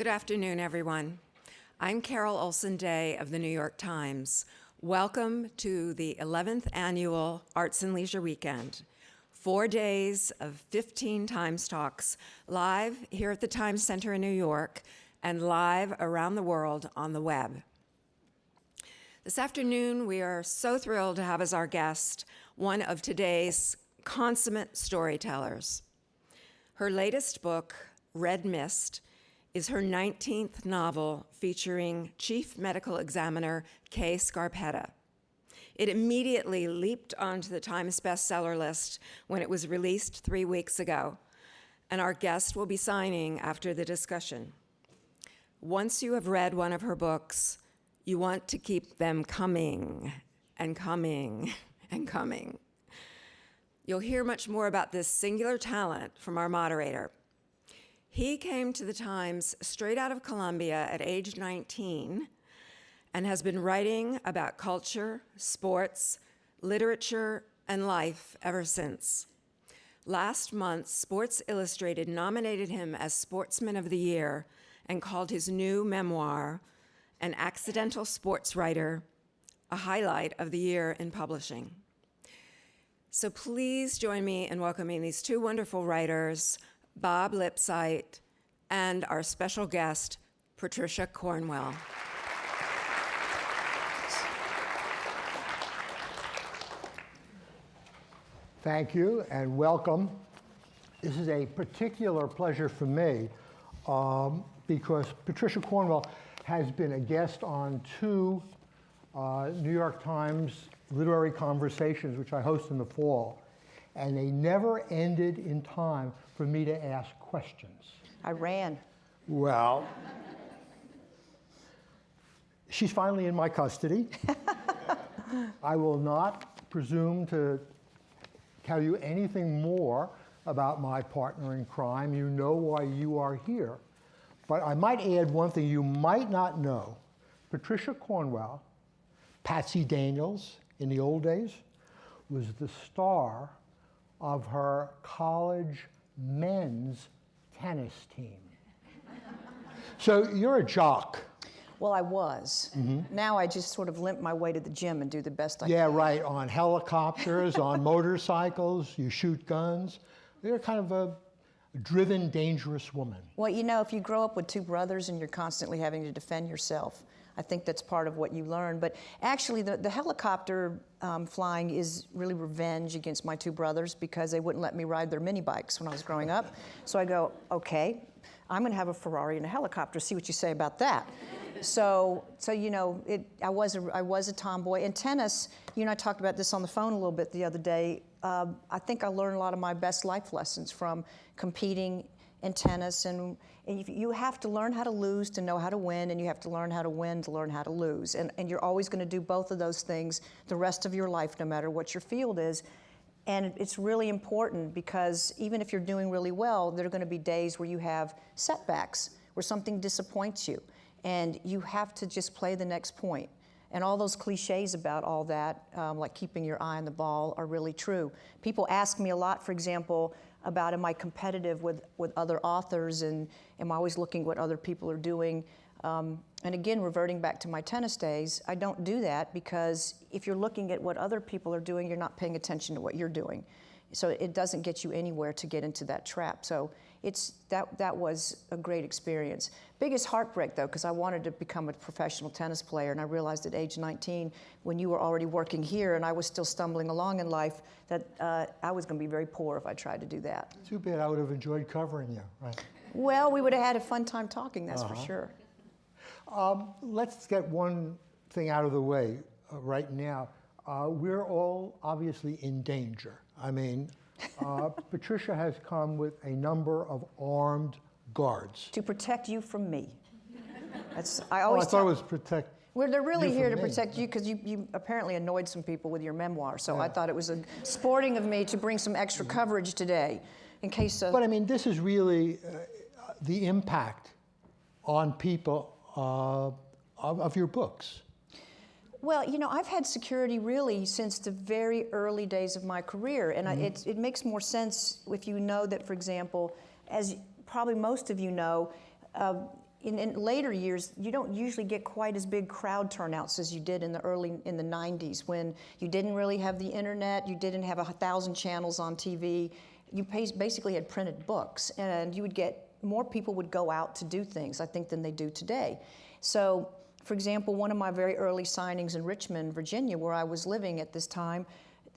Good afternoon, everyone. I'm Carol Olson Day of the New York Times. Welcome to the 11th Annual Arts and Leisure Weekend. 4 days of 15 Times Talks, live here at the Times Center in New York and live around the world on the web. This afternoon, we are so thrilled to have as our guest one of today's consummate storytellers. Her latest book, Red Mist, is her 19th novel featuring Chief Medical Examiner Kay Scarpetta. It immediately leaped onto the Times bestseller list when it was released 3 weeks ago, and our guest will be signing after the discussion. Once you have read one of her books, you want to keep them coming and coming and coming. You'll hear much more about this singular talent from our moderator. He came to the Times straight out of Columbia at age 19 and has been writing about culture, sports, literature, and life ever since. Last month, Sports Illustrated nominated him as Sportsman of the Year and called his new memoir, An Accidental Sports Writer, a highlight of the year in publishing. So please join me in welcoming these two wonderful writers, Bob Lipsyte, and our special guest, Patricia Cornwell. Thank you and welcome. This is a particular pleasure for me because Patricia Cornwell has been a guest on two New York Times literary conversations, which I host in the fall, and they never ended in time for me to ask questions. I ran. Well, she's finally in my custody. I will not presume to tell you anything more about my partner in crime. You know why you are here. But I might add one thing you might not know. Patricia Cornwell, Patsy Daniels in the old days, was the star of her college men's tennis team. So you're a jock. Well, I was. Mm-hmm. Now I just sort of limp my way to the gym and do the best I can. Yeah, right, on helicopters, on motorcycles, you shoot guns. You're kind of a driven, dangerous woman. Well, you know, if you grow up with two brothers and you're constantly having to defend yourself, I think that's part of what you learn. But actually, the helicopter flying is really revenge against my two brothers because they wouldn't let me ride their mini bikes when I was growing up. So I go, okay, I'm going to have a Ferrari and a helicopter. See what you say about that. So you know, I was a tomboy. And tennis, you and I talked about this on the phone a little bit the other day. I think I learned a lot of my best life lessons from competing in tennis, and you have to learn how to lose to know how to win, and you have to learn how to win to learn how to lose. And you're always going to do both of those things the rest of your life, no matter what your field is. And it's really important because even if you're doing really well, there are going to be days where you have setbacks, where something disappoints you, and you have to just play the next point. And all those cliches about all that, like keeping your eye on the ball, are really true. People ask me a lot, for example, about am I competitive with other authors, and am I always looking what other people are doing? And again, reverting back to my tennis days, I don't do that because if you're looking at what other people are doing, you're not paying attention to what you're doing. So it doesn't get you anywhere to get into that trap. So that was a great experience. Biggest heartbreak though, because I wanted to become a professional tennis player, and I realized at age 19, when you were already working here and I was still stumbling along in life, that I was going to be very poor if I tried to do that. Too bad. I would have enjoyed covering you, right? Well, we would have had a fun time talking, that's for sure. Let's get one thing out of the way right now. We're all obviously in danger. I mean, Patricia has come with a number of armed guards. To protect you from me. I thought it was protect. Well, they're really here to protect you because you apparently annoyed some people with your memoir. So I thought it was sporting of me to bring some extra coverage today in case of... But I mean, this is really the impact on people of your books. Well, you know, I've had security really since the very early days of my career, and it makes more sense if you know that, for example, as probably most of you know, in later years, you don't usually get quite as big crowd turnouts as you did in the 90s, when you didn't really have the internet, you didn't have 1,000 channels on TV. You basically had printed books, and you would get more people would go out to do things, I think, than they do today. So, for example, one of my very early signings in Richmond, Virginia, where I was living at this time,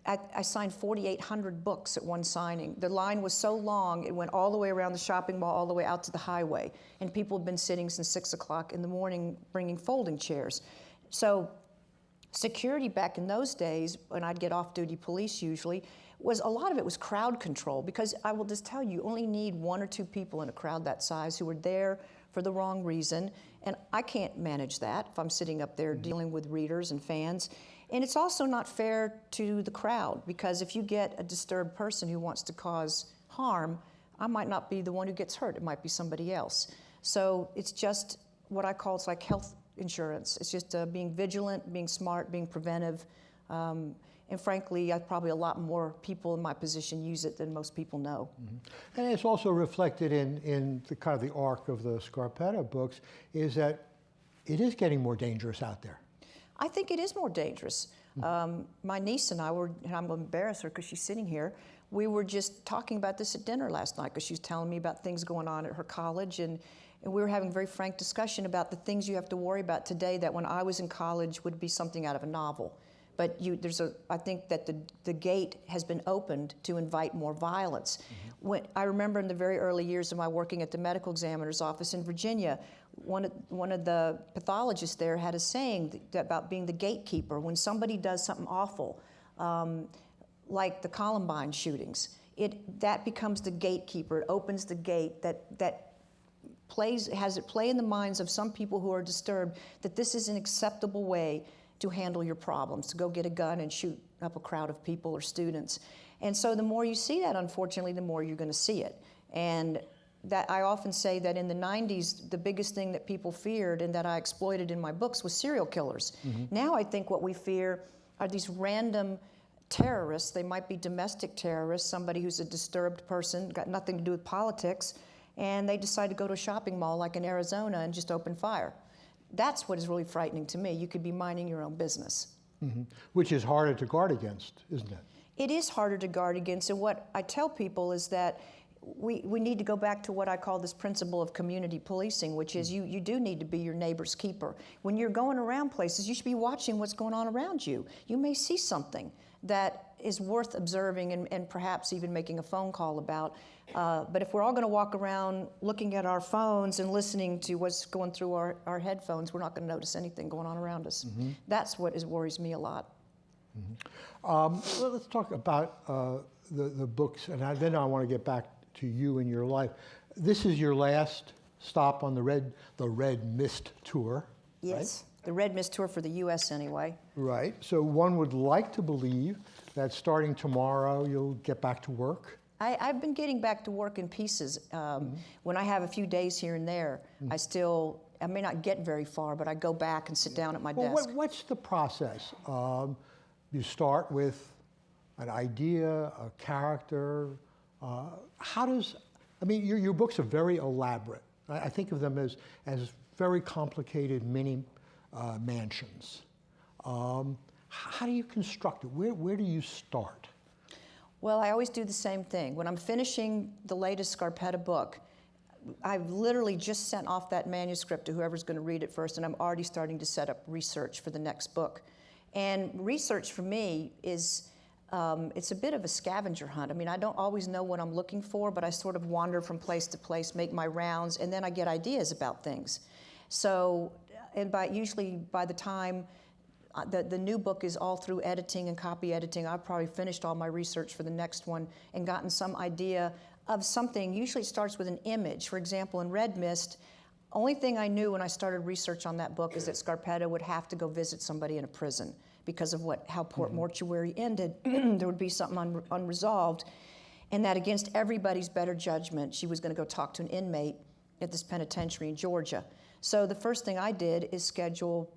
I signed 4,800 books at one signing. The line was so long, it went all the way around the shopping mall, all the way out to the highway. And people had been sitting since 6 o'clock in the morning bringing folding chairs. So security back in those days, when I'd get off-duty police usually, a lot of it was crowd control, because I will just tell you, you only need 1 or 2 people in a crowd that size who are there for the wrong reason. And I can't manage that if I'm sitting up there dealing with readers and fans. And it's also not fair to the crowd, because if you get a disturbed person who wants to cause harm, I might not be the one who gets hurt. It might be somebody else. So it's just what I call, it's like health insurance. It's just being vigilant, being smart, being preventive. And frankly, probably a lot more people in my position use it than most people know. Mm-hmm. And it's also reflected in the kind of the arc of the Scarpetta books, is that it is getting more dangerous out there. I think it is more dangerous. My niece and I were, and I'm going to embarrass her because she's sitting here, we were just talking about this at dinner last night, because she was telling me about things going on at her college, and we were having a very frank discussion about the things you have to worry about today that when I was in college would be something out of a novel. But I think that the gate has been opened to invite more violence. Mm-hmm. I remember in the very early years of my working at the medical examiner's office in Virginia, one of the pathologists there had a saying about being the gatekeeper. When somebody does something awful, like the Columbine shootings, that becomes the gatekeeper. It opens the gate that has it play in the minds of some people who are disturbed that this is an acceptable way to handle your problems, to go get a gun and shoot up a crowd of people or students. And so the more you see that, unfortunately, the more you're going to see it. And that I often say that in the 90s, the biggest thing that people feared and that I exploited in my books was serial killers. Mm-hmm. Now I think what we fear are these random terrorists. They might be domestic terrorists, somebody who's a disturbed person, got nothing to do with politics, and they decide to go to a shopping mall like in Arizona and just open fire. That's what is really frightening to me. You could be minding your own business. Mm-hmm. Which is harder to guard against, isn't it? It is harder to guard against, and what I tell people is that we need to go back to what I call this principle of community policing, which is you do need to be your neighbor's keeper. When you're going around places, you should be watching what's going on around you. You may see something that is worth observing and perhaps even making a phone call about. But if we're all going to walk around looking at our phones and listening to what's going through our headphones, we're not going to notice anything going on around us. Mm-hmm. That's what worries me a lot. Mm-hmm. Well, let's talk about the books, and then I want to get back to you and your life. This is your last stop on the Red Mist tour. Yes, right? The Red Mist tour for the U.S. anyway. Right. So one would like to believe that starting tomorrow you'll get back to work. I've been getting back to work in pieces. When I have a few days here and there, I may not get very far, but I go back and sit down at my desk. What's the process? You start with an idea, a character. Your books are very elaborate. I think of them as very complicated mini mansions. How do you construct it? Where do you start? Well, I always do the same thing. When I'm finishing the latest Scarpetta book, I've literally just sent off that manuscript to whoever's going to read it first, and I'm already starting to set up research for the next book. And research for me is, it's a bit of a scavenger hunt. I mean, I don't always know what I'm looking for, but I sort of wander from place to place, make my rounds, and then I get ideas about things. So, and usually by the time the new book is all through editing and copy editing, I've probably finished all my research for the next one and gotten some idea of something. Usually it starts with an image. For example, in Red Mist, only thing I knew when I started research on that book is that Scarpetta would have to go visit somebody in a prison because of how Port Mortuary ended. There would be something unresolved, and that against everybody's better judgment, she was going to go talk to an inmate at this penitentiary in Georgia. So the first thing I did is schedule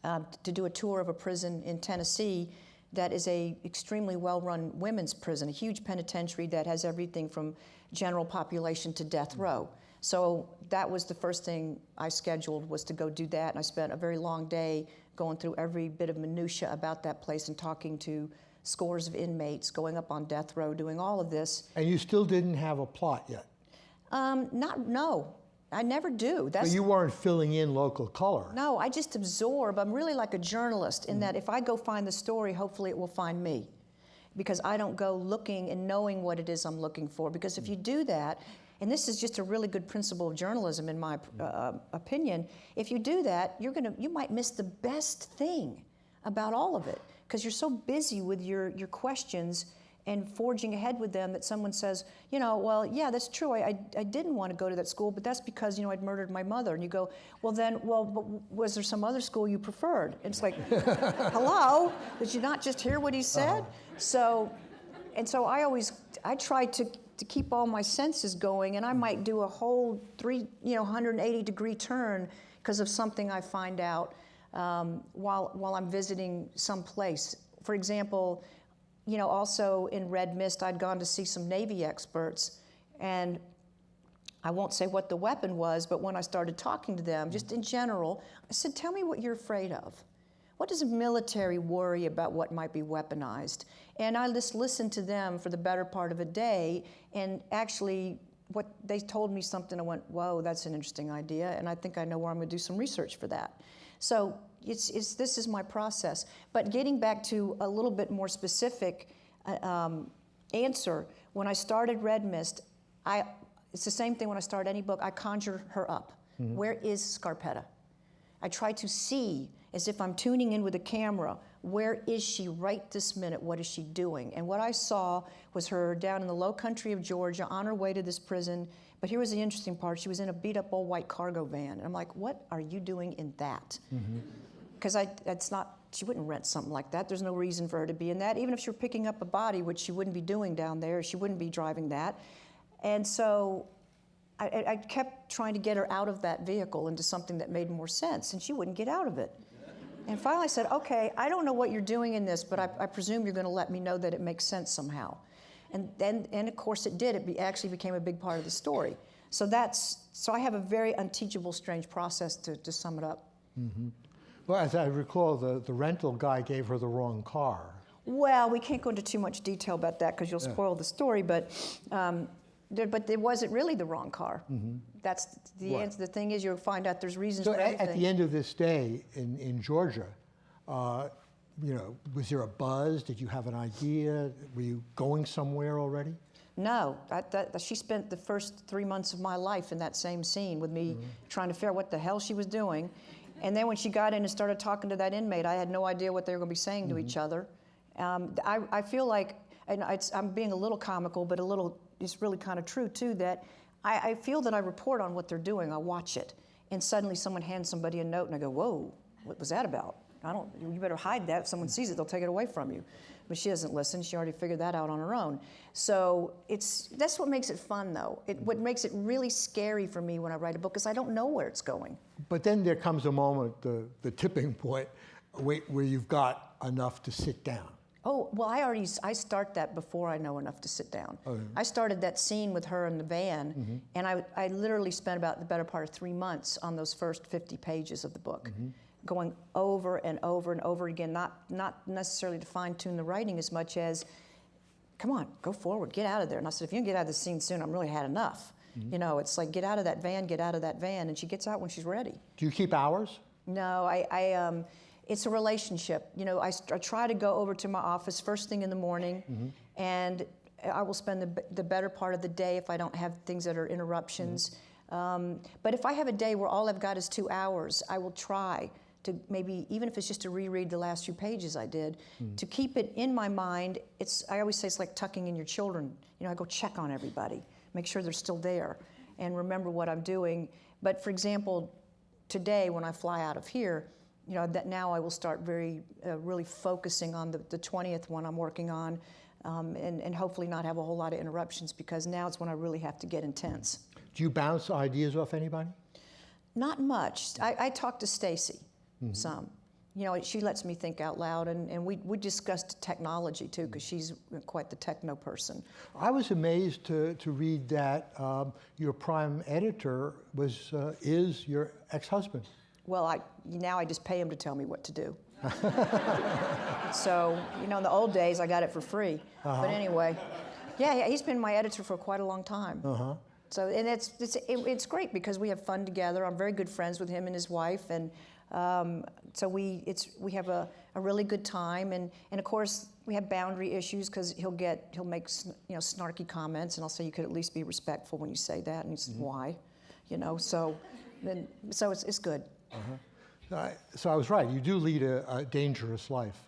to do a tour of a prison in Tennessee that is a extremely well-run women's prison, a huge penitentiary that has everything from general population to death row. So that was the first thing I scheduled, was to go do that. And I spent a very long day going through every bit of minutia about that place and talking to scores of inmates, going up on death row, doing all of this. And you still didn't have a plot yet? No, I never do. So you weren't filling in local color? No, I just absorb. I'm really like a journalist in that if I go find the story, hopefully it will find me. Because I don't go looking and knowing what it is I'm looking for. Because if you do that, and this is just a really good principle of journalism in my opinion, if you do that, you might miss the best thing about all of it. Because you're so busy with your questions and forging ahead with them that someone says, well, yeah, that's true. I didn't want to go to that school, but that's because, I'd murdered my mother. And you go, but was there some other school you preferred? And it's like, hello? Did you not just hear what he said? So I try to keep all my senses going, and I might do a whole 180-degree turn because of something I find out while I'm visiting some place. For example, also in Red Mist, I'd gone to see some Navy experts, and I won't say what the weapon was, but when I started talking to them, just in general, I said, tell me what you're afraid of. What does the military worry about what might be weaponized? And I just listened to them for the better part of a day, and actually, what they told me something, I went, whoa, that's an interesting idea, and I think I know where I'm going to do some research for that. So this is my process. But getting back to a little bit more specific answer, when I started Red Mist, it's the same thing when I start any book. I conjure her up. Mm-hmm. Where is Scarpetta? I try to see, as if I'm tuning in with a camera, where is she right this minute? What is she doing? And what I saw was her down in the low country of Georgia on her way to this prison. But here was the interesting part. She was in a beat-up old white cargo van. And I'm like, what are you doing in that? Because she wouldn't rent something like that. There's no reason for her to be in that. Even if she were picking up a body, which she wouldn't be doing down there, she wouldn't be driving that. And so I kept trying to get her out of that vehicle into something that made more sense, and she wouldn't get out of it. And finally I said, okay, I don't know what you're doing in this, but I presume you're going to let me know that it makes sense somehow. And of course it did. It actually became a big part of the story. So I have a very unteachable, strange process to sum it up. Mm-hmm. Well, as I recall, the rental guy gave her the wrong car. Well, we can't go into too much detail about that because you'll spoil the story, but it wasn't really the wrong car. Mm-hmm. That's the answer. The thing is, you'll find out there's reasons for everything. At the end of this day in Georgia, was there a buzz? Did you have an idea? Were you going somewhere already? No. She spent the first 3 months of my life in that same scene with me trying to figure out what the hell she was doing. And then when she got in and started talking to that inmate, I had no idea what they were going to be saying to each other. I feel like, and I'm being a little comical, but it's really kind of true too, that I feel that I report on what they're doing. I watch it, and suddenly someone hands somebody a note, and I go, whoa, what was that about? You better hide that. If someone sees it, they'll take it away from you. But she doesn't listen. She already figured that out on her own. So that's what makes it fun, though. What makes it really scary for me when I write a book is I don't know where it's going. But then there comes a moment, the tipping point, where you've got enough to sit down. Oh, well, I start that before I know enough to sit down. Oh, yeah. I started that scene with her in the van, and I literally spent about the better part of 3 months on those first 50 pages of the book, going over and over and over again, not necessarily to fine-tune the writing as much as, come on, go forward, get out of there. And I said, if you don't get out of this scene soon, I'm really had enough. It's like, get out of that van, and she gets out when she's ready. Do you keep hours? No, it's a relationship. I try to go over to my office first thing in the morning, and I will spend the better part of the day if I don't have things that are interruptions. But if I have a day where all I've got is 2 hours, I will try to maybe, even if it's just to reread the last few pages I did, to keep it in my mind. I always say it's like tucking in your children. I go check on everybody, make sure they're still there, and remember what I'm doing. But for example, today when I fly out of here, that now I will start really focusing on the 20th one I'm working on, and hopefully not have a whole lot of interruptions, because now it's when I really have to get intense. Do you bounce ideas off anybody? Not much. I talk to Stacy some, you know, she lets me think out loud, and we discussed technology too, because she's quite the techno person. I was amazed to read that your prime editor is your ex-husband. Well, now I just pay him to tell me what to do. So, you know, in the old days, I got it for free. But anyway, yeah, he's been my editor for quite a long time. So, and it's great because we have fun together. I'm very good friends with him and his wife, and so we have a really good time. And of course, we have boundary issues because he'll make snarky comments, and I'll say, you could at least be respectful when you say that, and he says, why? You know, so it's good. So I was right. You do lead a dangerous life.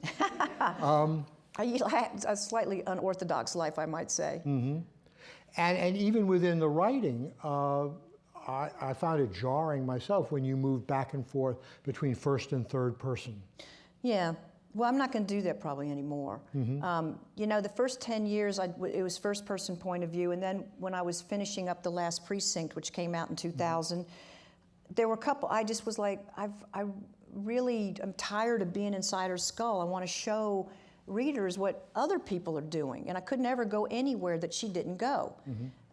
A slightly unorthodox life, I might say. And even within the writing, I found it jarring myself when you moved back and forth between first and third person. Yeah. Well, I'm not going to do that probably anymore. You know, the first 10 years, it was first person point of view, and then when I was finishing up The Last Precinct, which came out in 2000, there were a couple, I just was like, I'm tired of being inside her skull. I want to show readers what other people are doing, and I could never go anywhere that she didn't go.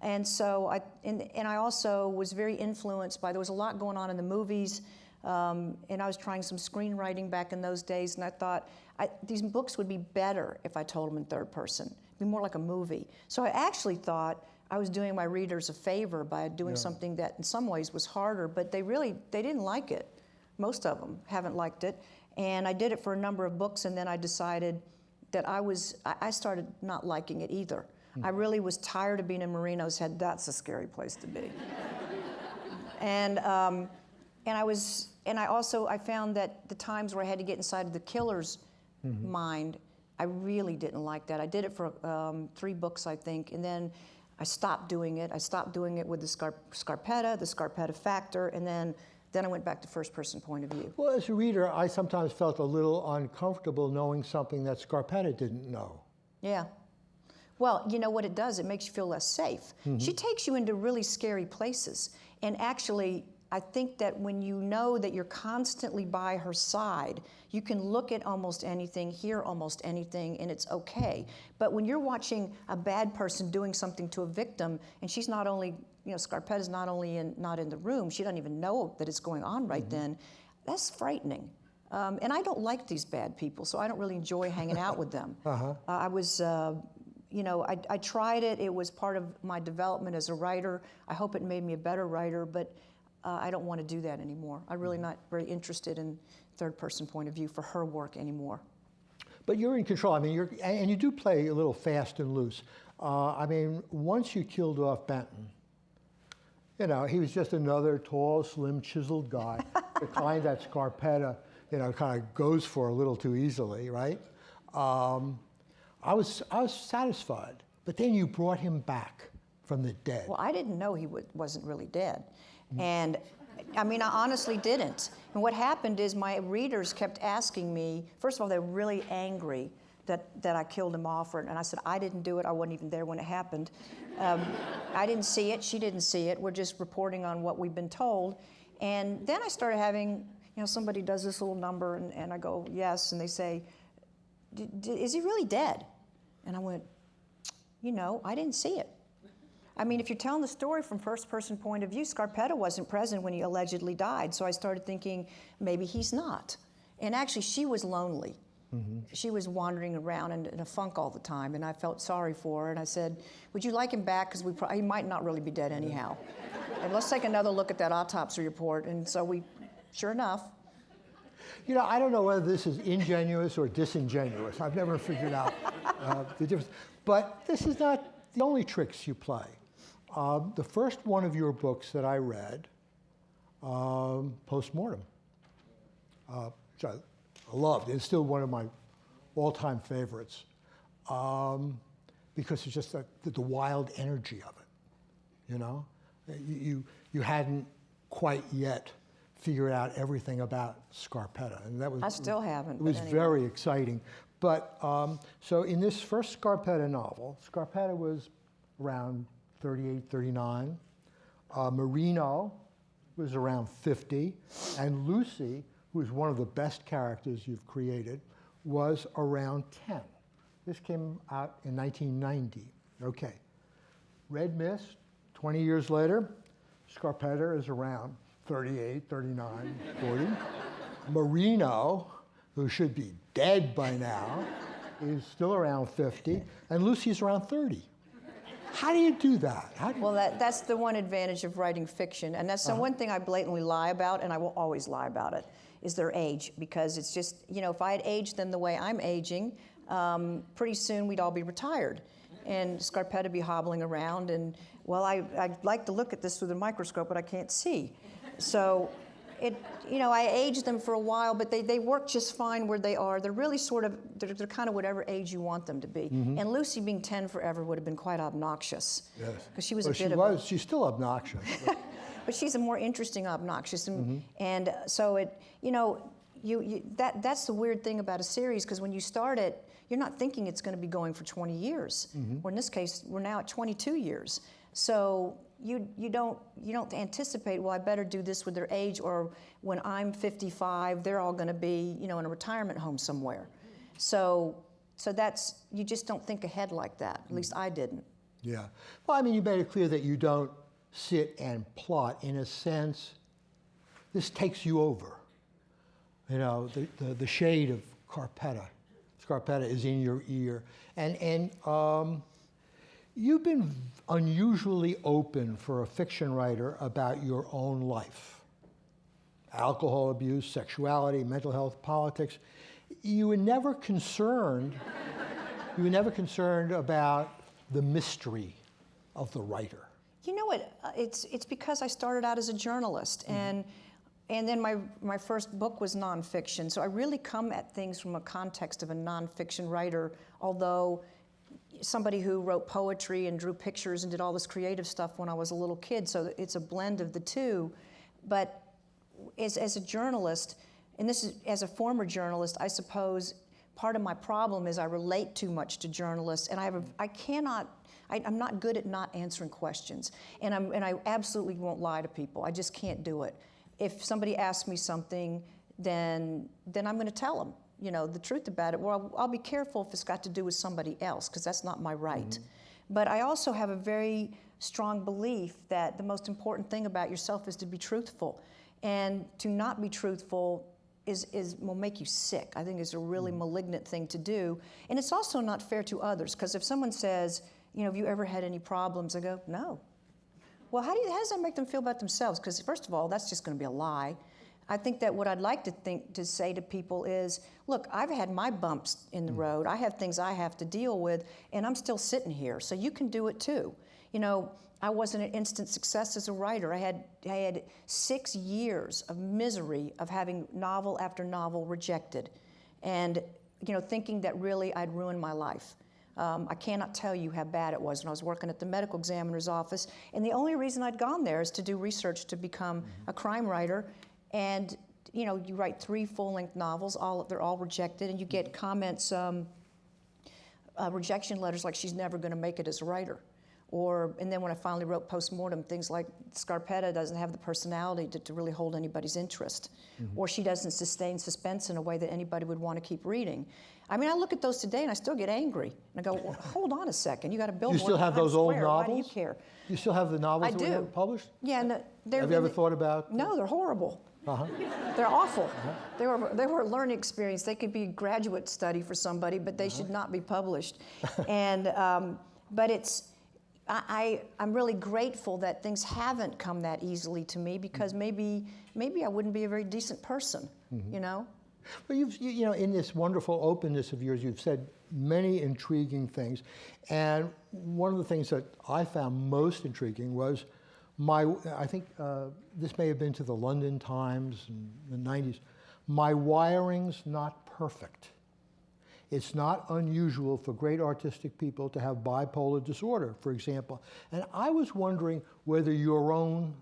And so I also was very influenced by, there was a lot going on in the movies, and I was trying some screenwriting back in those days, and I thought these books would be better if I told them in third person. It'd be more like a movie. So I actually thought I was doing my readers a favor by doing something that in some ways was harder, but they didn't like it. Most of them haven't liked it. And I did it for a number of books, and then I decided that I started not liking it either. I really was tired of being in Marino's head. That's a scary place to be. And I found that the times where I had to get inside of the killer's mind, I really didn't like that. I did it for 3 books, I think, and then I stopped doing it. I stopped doing it with the Scarpetta, the Scarpetta Factor, and then I went back to first-person point of view. Well, as a reader, I sometimes felt a little uncomfortable knowing something that Scarpetta didn't know. Yeah. Well, you know what it does? It makes you feel less safe. She takes you into really scary places. And actually, I think that when you know that you're constantly by her side, you can look at almost anything, hear almost anything, and it's okay. But when you're watching a bad person doing something to a victim, and she's not only, you know, Scarpetta's not only not in the room, she doesn't even know that it's going on right then, that's frightening. And I don't like these bad people, so I don't really enjoy hanging out with them. I was, you know, I tried it. It was part of my development as a writer. I hope it made me a better writer, but I don't want to do that anymore. I'm really not very interested in third-person point of view for her work anymore. But you're in control. I mean, and you do play a little fast and loose. I mean, once you killed off Benton, you know, he was just another tall, slim, chiseled guy, the kind that Scarpetta, you know, kind of goes for a little too easily, right? I was satisfied. But then you brought him back from the dead. Well, I didn't know he wasn't really dead. And I mean, I honestly didn't. And what happened is my readers kept asking me, first of all, they're really angry that I killed him off, and I said, I didn't do it, I wasn't even there when it happened. I didn't see it, she didn't see it, we're just reporting on what we've been told. And then I started having, you know, somebody does this little number, and I go, yes, and they say, is he really dead? And I went, you know, I didn't see it. I mean, if you're telling the story from first-person point of view, Scarpetta wasn't present when he allegedly died, so I started thinking, maybe he's not. And actually, she was lonely. She was wandering around in a funk all the time, and I felt sorry for her, and I said, would you like him back? Because he might not really be dead anyhow. And let's take another look at that autopsy report. And so sure enough. You know, I don't know whether this is ingenuous or disingenuous. I've never figured out the difference. But this is not the only tricks you play. The first one of your books that I read, Postmortem, which I loved. It's still one of my all-time favorites because it's just the wild energy of it, you know? You hadn't quite yet figured out everything about Scarpetta. And that was, I still haven't. It was very exciting. But so in this first Scarpetta novel, Scarpetta was around 38, 39. Marino was around 50, and Lucy who is one of the best characters you've created, was around 10. This came out in 1990. Okay. Red Mist, 20 years later, Scarpetta is around 38, 39, 40. Marino, who should be dead by now, is still around 50, and Lucy's around 30. How do you do that? Well, that's the one advantage of writing fiction, and that's the one thing I blatantly lie about, and I will always lie about it, is their age, because it's just, you know, if I had aged them the way I'm aging, pretty soon we'd all be retired, and Scarpetta be hobbling around, and, well, I'd like to look at this through the microscope, but I can't see. So, you know, I aged them for a while, but they work just fine where they are. They're really sort of, they're kind of whatever age you want them to be. And Lucy being 10 forever would have been quite obnoxious. Yes. Because she was she's still obnoxious. But she's a more interesting obnoxious. And so you know, that's the weird thing about a series, because when you start it, you're not thinking it's going to be going for 20 years. Or in this case, we're now at 22 years. So you don't anticipate, well, I better do this with their age, or when I'm 55, they're all going to be, you know, in a retirement home somewhere. So that's, you just don't think ahead like that. At least I didn't. Yeah. Well, I mean, you made it clear that you don't sit and plot. In a sense, this takes you over. You know, the shade of Scarpetta is in your ear, and you've been unusually open for a fiction writer about your own life. Alcohol abuse, sexuality, mental health, politics. You were never concerned about the mystery of the writer. You know what? It's because I started out as a journalist, and then my first book was nonfiction. So I really come at things from a context of a nonfiction writer, although somebody who wrote poetry and drew pictures and did all this creative stuff when I was a little kid, so it's a blend of the two. But as a journalist, and this is as a former journalist, I suppose part of my problem is I relate too much to journalists, and I'm not good at not answering questions, and I absolutely won't lie to people. I just can't do it. If somebody asks me something, then I'm going to tell them, you know, the truth about it. Well, I'll be careful if it's got to do with somebody else, because that's not my right. But I also have a very strong belief that the most important thing about yourself is to be truthful. And to not be truthful will make you sick. I think it's a really malignant thing to do. And it's also not fair to others, because if someone says, you know, have you ever had any problems? I go, no. Well, how does that make them feel about themselves? Because first of all, that's just going to be a lie. I think that what I'd like to say to people is, look, I've had my bumps in the road. I have things I have to deal with, and I'm still sitting here. So you can do it too. You know, I wasn't an instant success as a writer. I had 6 years of misery of having novel after novel rejected, and you know, thinking that really I'd ruined my life. I cannot tell you how bad it was when I was working at the medical examiner's office, and the only reason I'd gone there is to do research to become a crime writer. And you know, you write 3 full-length novels, they're all rejected, and you get comments, rejection letters like she's never going to make it as a writer. And then when I finally wrote postmortem, things like Scarpetta doesn't have the personality to really hold anybody's interest, or she doesn't sustain suspense in a way that anybody would want to keep reading. I mean, I look at those today and I still get angry. And I go, well, hold on a second, you got a billboard. You still have those old novels? Why do you care? You still have the novels I that were published? Yeah. And have you ever thought about? No, they're horrible. They're awful. They were a learning experience. They could be a graduate study for somebody, but they should not be published. And but I'm really grateful that things haven't come that easily to me, because maybe I wouldn't be a very decent person, you know. Well, you know, in this wonderful openness of yours, you've said many intriguing things, and one of the things that I found most intriguing was I think this may have been to the London Times in the 90s, my wiring's not perfect. It's not unusual for great artistic people to have bipolar disorder, for example. And I was wondering whether your own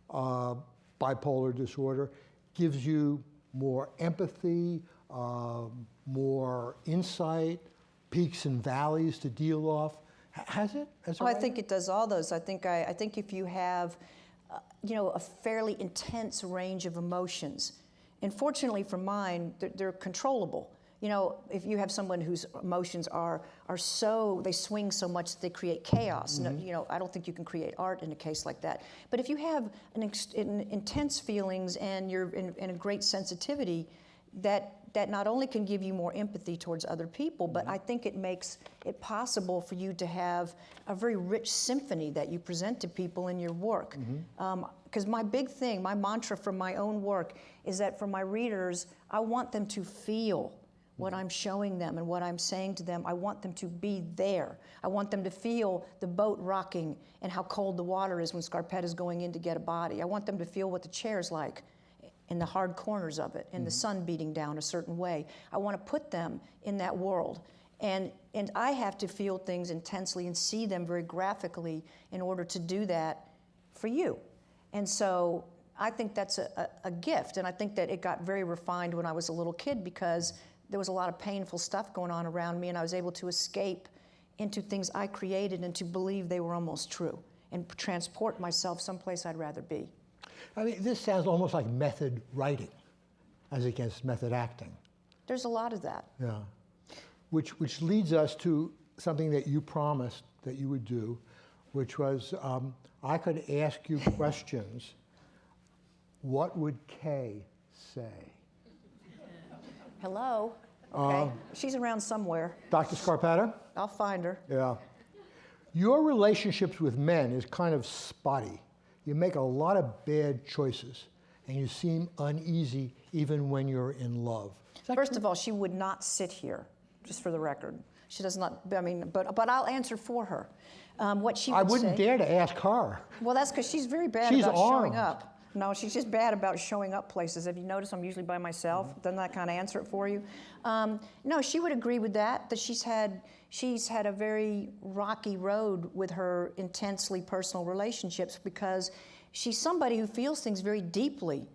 bipolar disorder gives you more empathy, more insight, peaks and valleys to deal off. Has it? I think it does all those. I think if you have, you know, a fairly intense range of emotions, And fortunately for mine, they're controllable. You know, if you have someone whose emotions are so, they swing so much that they create chaos. No, you know, I don't think you can create art in a case like that. But if you have intense feelings and you're in a great sensitivity, that not only can give you more empathy towards other people, but I think it makes it possible for you to have a very rich symphony that you present to people in your work. Because my big thing, my mantra for my own work is that for my readers, I want them to feel what I'm showing them and what I'm saying to them. I want them to be there. I want them to feel the boat rocking and how cold the water is when Scarpetta's going in to get a body. I want them to feel what the chair's like in the hard corners of it, and the sun beating down a certain way. I want to put them in that world. And I have to feel things intensely and see them very graphically in order to do that for you. And so I think that's a gift, and I think that it got very refined when I was a little kid because there was a lot of painful stuff going on around me, and I was able to escape into things I created and to believe they were almost true and transport myself someplace I'd rather be. I mean, this sounds almost like method writing as against method acting. There's a lot of that. Yeah. Which leads us to something that you promised that you would do, which was I could ask you questions. What would Kay say? Hello? Okay. She's around somewhere. Dr. Scarpetta? I'll find her. Yeah. Your relationships with men is kind of spotty. You make a lot of bad choices, and you seem uneasy even when you're in love. First of all, she would not sit here, just for the record. She does not, I mean, but I'll answer for her. What she would I wouldn't say, dare to ask her. Well, that's because she's very bad She's about armed. showing up. No, she's just bad about showing up places. Have you noticed I'm usually by myself? Doesn't that kind of answer it for you? No, she would agree with that she's had a very rocky road with her intensely personal relationships because she's somebody who feels things very deeply,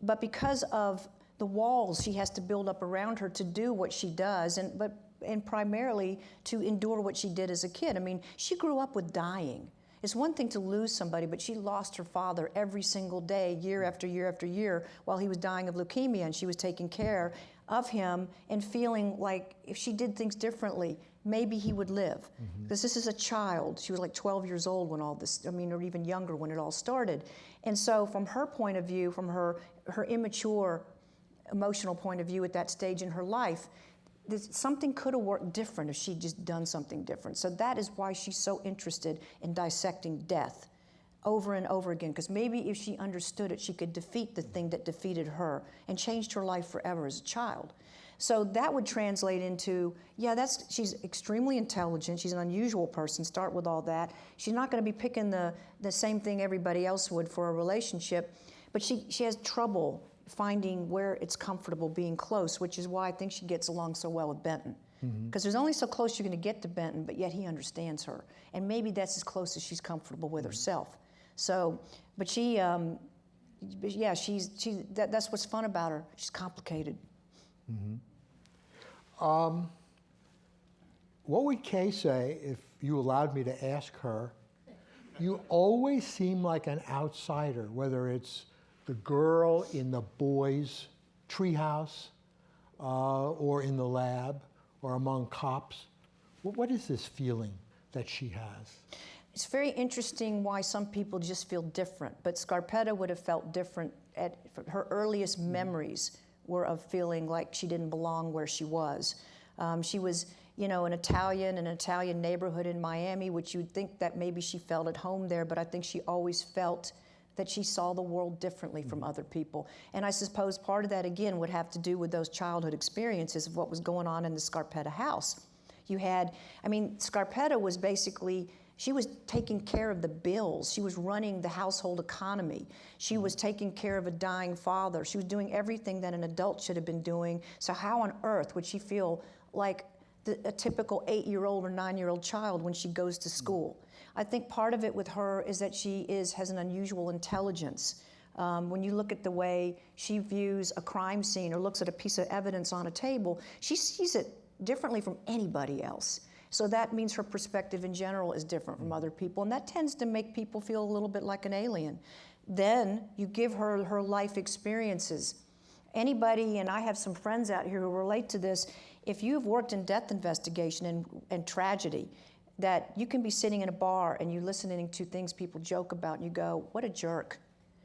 but because of the walls she has to build up around her to do what she does, and primarily to endure what she did as a kid. I mean, she grew up with dying. It's one thing to lose somebody, but she lost her father every single day, year after year after year, while he was dying of leukemia, and she was taking care of him and feeling like if she did things differently, maybe he would live. Because this is a child. She was like 12 years old when all this, I mean, or even younger when it all started. And so from her point of view, from her immature emotional point of view at that stage in her life, something could have worked different if she'd just done something different. So that is why she's so interested in dissecting death over and over again, because maybe if she understood it, she could defeat the thing that defeated her and changed her life forever as a child. So that would translate into, she's extremely intelligent. She's an unusual person. Start with all that. She's not going to be picking the same thing everybody else would for a relationship, but she has trouble finding where it's comfortable being close, which is why I think she gets along so well with Benton. Because there's only so close you're going to get to Benton, but yet he understands her. And maybe that's as close as she's comfortable with herself. So, but that's what's fun about her. She's complicated. What would Kay say if you allowed me to ask her? You always seem like an outsider, whether it's the girl in the boys' treehouse, or in the lab, or among cops. What is this feeling that she has? It's very interesting why some people just feel different, but Scarpetta would have felt different at her earliest memories were of feeling like she didn't belong where she was. She was, an Italian neighborhood in Miami, which you'd think that maybe she felt at home there, but I think she always felt that she saw the world differently from other people. And I suppose part of that, again, would have to do with those childhood experiences of what was going on in the Scarpetta house. Scarpetta was basically, she was taking care of the bills. She was running the household economy. She was taking care of a dying father. She was doing everything that an adult should have been doing. So how on earth would she feel like a typical 8-year-old or 9-year-old child when she goes to school? I think part of it with her is that she has an unusual intelligence. When you look at the way she views a crime scene or looks at a piece of evidence on a table, she sees it differently from anybody else. So that means her perspective in general is different from other people, and that tends to make people feel a little bit like an alien. Then you give her life experiences, anybody, and I have some friends out here who relate to this, if you've worked in death investigation and tragedy, that you can be sitting in a bar and you're listening to things people joke about and you go, what a jerk.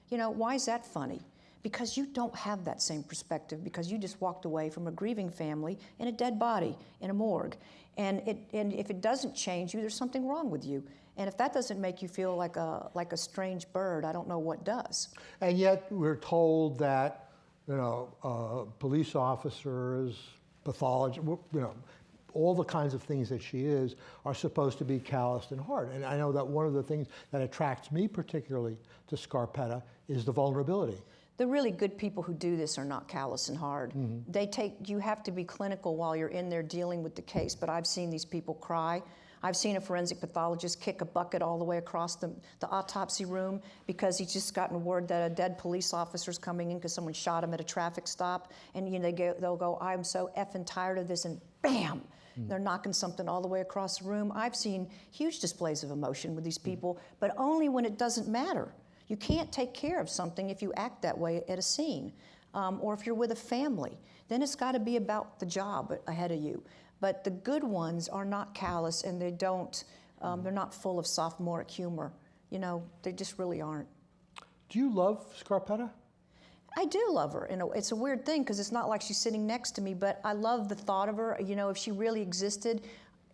You know, why is that funny? Because you don't have that same perspective, because you just walked away from a grieving family in a dead body in a morgue. And if it doesn't change you, there's something wrong with you. And if that doesn't make you feel like a strange bird, I don't know what does. And yet we're told that, you know, police officers, pathologists, you know, all the kinds of things that she is are supposed to be calloused and hard. And I know that one of the things that attracts me particularly to Scarpetta is the vulnerability. The really good people who do this are not callous and hard. You have to be clinical while you're in there dealing with the case, but I've seen these people cry. I've seen a forensic pathologist kick a bucket all the way across the autopsy room because he's just gotten word that a dead police officer's coming in because someone shot him at a traffic stop, and you know, they'll go, I'm so effing tired of this, and bam! They're knocking something all the way across the room. I've seen huge displays of emotion with these people, but only when it doesn't matter. You can't take care of something if you act that way at a scene, or if you're with a family. Then it's got to be about the job ahead of you. But the good ones are not callous, and they don't. They're not full of sophomoric humor. You know, they just really aren't. Do you love Scarpetta? I do love her. It's a weird thing because it's not like she's sitting next to me, but I love the thought of her. You know, if she really existed,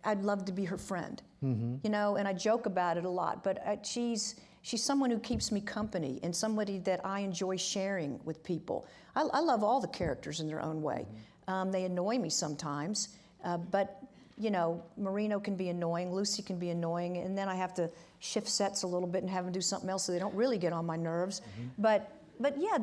I'd love to be her friend. You know, and I joke about it a lot. But she's someone who keeps me company and somebody that I enjoy sharing with people. I love all the characters in their own way. They annoy me sometimes, but you know, Marino can be annoying, Lucy can be annoying, and then I have to shift sets a little bit and have them do something else so they don't really get on my nerves. But yeah,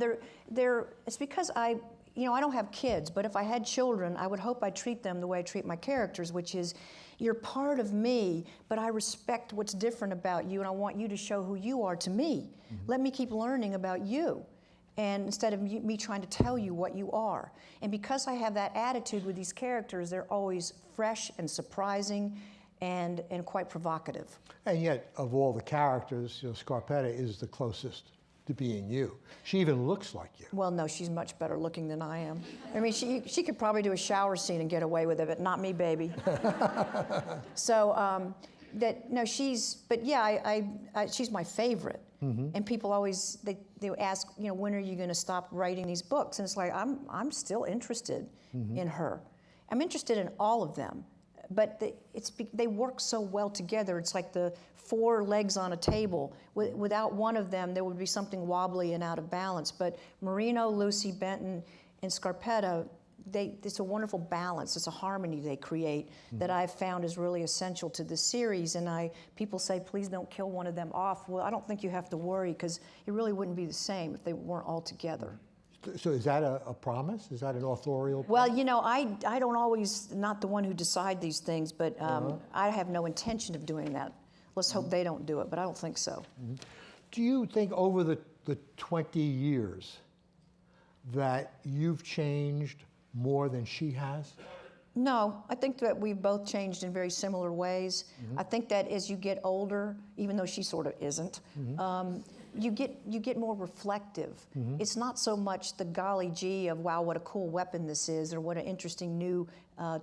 it's because I don't have kids, but if I had children, I would hope I treat them the way I treat my characters, which is, you're part of me, but I respect what's different about you, and I want you to show who you are to me. Let me keep learning about you, and instead of me trying to tell you what you are. And because I have that attitude with these characters, they're always fresh and surprising and quite provocative. And yet, of all the characters, you know, Scarpetta is the closest to being you. She even looks like you. Well, no, she's much better looking than I am. I mean, she could probably do a shower scene and get away with it, but not me, baby. So, but yeah, she's my favorite. And people always, they ask, you know, when are you going to stop writing these books? And it's like, I'm still interested in her. I'm interested in all of them. But they work so well together. It's like the 4 legs on a table. Without one of them, there would be something wobbly and out of balance. But Marino, Lucy, Benton, and Scarpetta, it's a wonderful balance. It's a harmony they create that I've found is really essential to the series. And people say, please don't kill one of them off. Well, I don't think you have to worry, because it really wouldn't be the same if they weren't all together. So is that a promise? Is that an authorial promise? Well, you know, I don't always, not the one who decide these things, but I have no intention of doing that. Let's hope they don't do it, but I don't think so. Do you think over the 20 years that you've changed more than she has? No, I think that we've both changed in very similar ways. I think that as you get older, even though she sort of isn't, you get more reflective. It's not so much the golly gee of, wow, what a cool weapon this is, or what an interesting new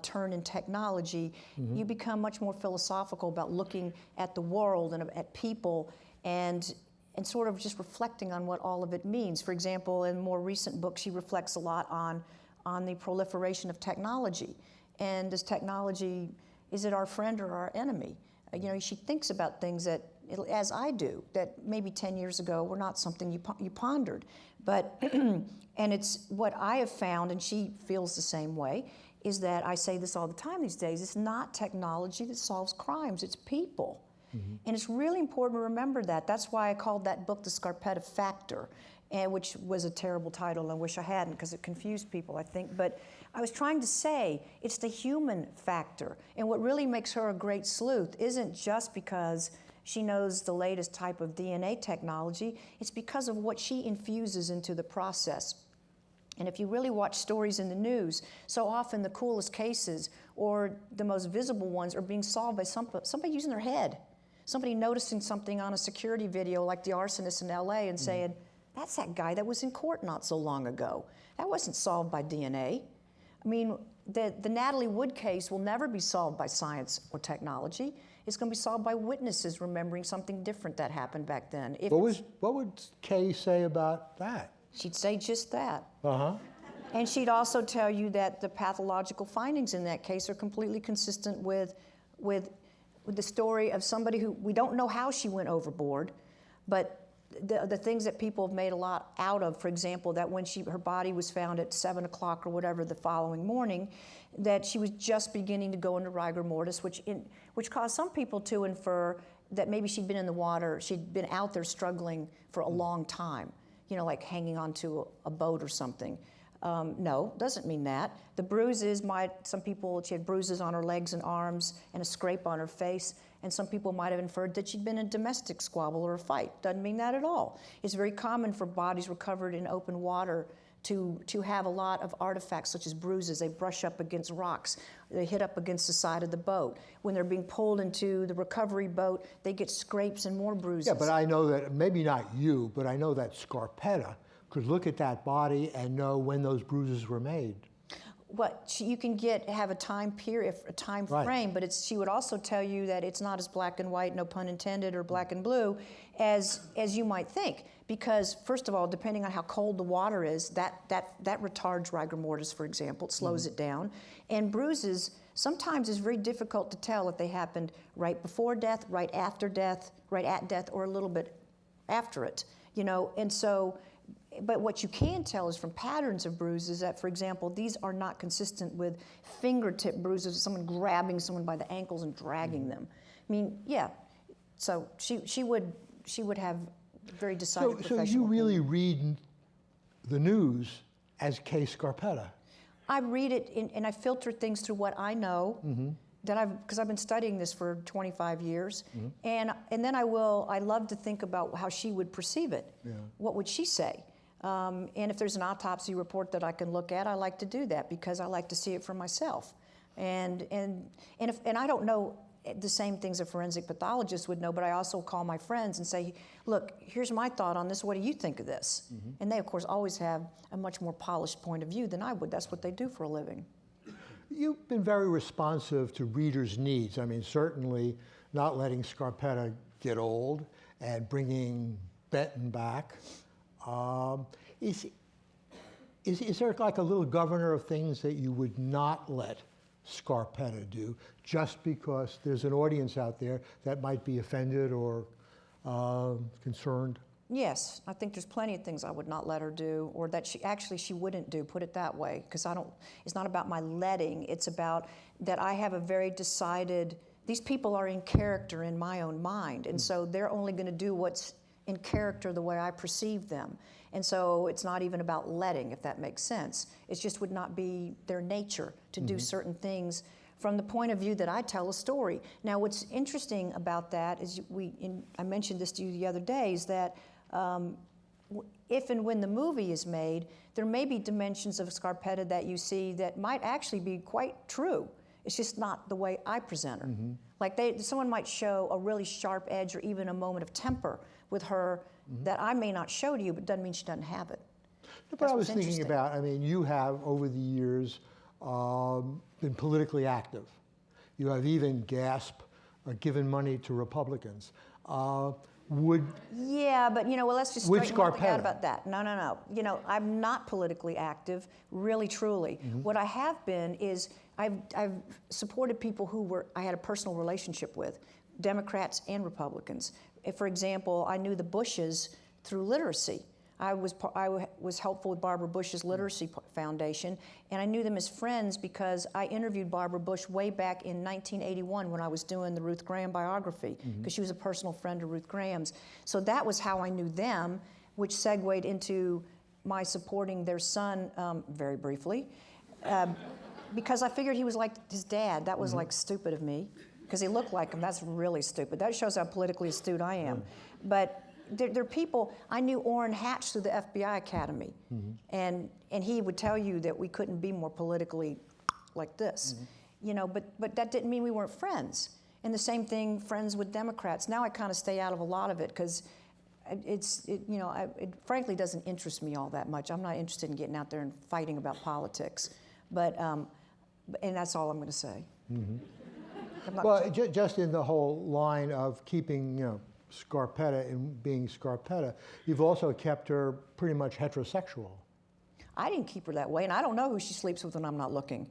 turn in technology. You become much more philosophical about looking at the world and at people, and sort of just reflecting on what all of it means. For example, in more recent books, she reflects a lot on the proliferation of technology. And does technology, is it our friend or our enemy? You know, she thinks about things that, as I do, that maybe 10 years ago were not something you pondered. But, and it's what I have found, and she feels the same way, is that I say this all the time these days, it's not technology that solves crimes, it's people. And it's really important to remember that. That's why I called that book The Scarpetta Factor, which was a terrible title, and I wish I hadn't, because it confused people, I think. But I was trying to say it's the human factor. And what really makes her a great sleuth isn't just because she knows the latest type of DNA technology, it's because of what she infuses into the process. And if you really watch stories in the news, so often the coolest cases or the most visible ones are being solved by somebody using their head. Somebody noticing something on a security video like the arsonist in LA and saying, that's that guy that was in court not so long ago. That wasn't solved by DNA. I mean, the Natalie Wood case will never be solved by science or technology. It's going to be solved by witnesses remembering something different that happened back then. What would Kay say about that? She'd say just that. Uh-huh. And she'd also tell you that the pathological findings in that case are completely consistent with the story of somebody who, we don't know how she went overboard, but the things that people have made a lot out of, for example, that when her body was found at 7 o'clock or whatever the following morning, that she was just beginning to go into rigor mortis, which caused some people to infer that maybe she'd been in the water, she'd been out there struggling for a long time, you know, like hanging onto a boat or something. No, doesn't mean that. The bruises she had bruises on her legs and arms and a scrape on her face, and some people might have inferred that she'd been in a domestic squabble or a fight. Doesn't mean that at all. It's very common for bodies recovered in open water to have a lot of artifacts such as bruises. They brush up against rocks. They hit up against the side of the boat. When they're being pulled into the recovery boat, they get scrapes and more bruises. Yeah, but I know that, maybe not you, but I know that Scarpetta could look at that body and know when those bruises were made. You can have a time period, a time frame, but she would also tell you that it's not as black and white, no pun intended, or black and blue, as you might think. Because first of all, depending on how cold the water is, that retards rigor mortis, for example, it slows it down. And bruises, sometimes it's very difficult to tell if they happened right before death, right after death, right at death, or a little bit after it, you know, and so. But what you can tell is from patterns of bruises that, for example, these are not consistent with fingertip bruises, someone grabbing someone by the ankles and dragging them. I mean, yeah. So she would have very decided professional. So you really read the news as Kay Scarpetta? I read it and I filter things through what I know. Because I've been studying this for 25 years, and then I love to think about how she would perceive it. Yeah. What would she say? And if there's an autopsy report that I can look at, I like to do that because I like to see it for myself. And I don't know the same things a forensic pathologist would know, but I also call my friends and say, look, here's my thought on this. What do you think of this? And they, of course, always have a much more polished point of view than I would. That's what they do for a living. You've been very responsive to readers' needs. I mean, certainly not letting Scarpetta get old and bringing Benton back. Is there like a little governor of things that you would not let Scarpetta do just because there's an audience out there that might be offended or concerned? Yes, I think there's plenty of things I would not let her do, or that she wouldn't do, put it that way, because it's not about my letting, it's about that I have a very decided, these people are in character in my own mind, and so they're only going to do what's in character the way I perceive them. And so it's not even about letting, if that makes sense. It just would not be their nature to do certain things from the point of view that I tell a story. Now, what's interesting about that is I mentioned this to you the other day, is that if and when the movie is made, there may be dimensions of Scarpetta that you see that might actually be quite true. It's just not the way I present her. Like someone might show a really sharp edge or even a moment of temper with her that I may not show to you, but doesn't mean she doesn't have it. But I was thinking about, I mean, you have over the years been politically active. You have even given money to Republicans. Yeah, but let's just straighten one thing out about that. No. I'm not politically active, really, truly. What I have been is I've supported people I had a personal relationship with, Democrats and Republicans. For example, I knew the Bushes through literacy. I was helpful with Barbara Bush's Literacy Foundation, and I knew them as friends because I interviewed Barbara Bush way back in 1981 when I was doing the Ruth Graham biography, because she was a personal friend of Ruth Graham's. So that was how I knew them, which segued into my supporting their son very briefly, because I figured he was like his dad. That was like stupid of me, because he looked like him. That's really stupid. That shows how politically astute I am. But there are people, I knew Orrin Hatch through the FBI Academy, and he would tell you that we couldn't be more politically like this, but that didn't mean we weren't friends. And the same thing, friends with Democrats. Now I kind of stay out of a lot of it because it frankly doesn't interest me all that much. I'm not interested in getting out there and fighting about politics, but and that's all I'm going to say. Well, just in the whole line of keeping, Scarpetta and being Scarpetta, you've also kept her pretty much heterosexual. I didn't keep her that way, and I don't know who she sleeps with when I'm not looking.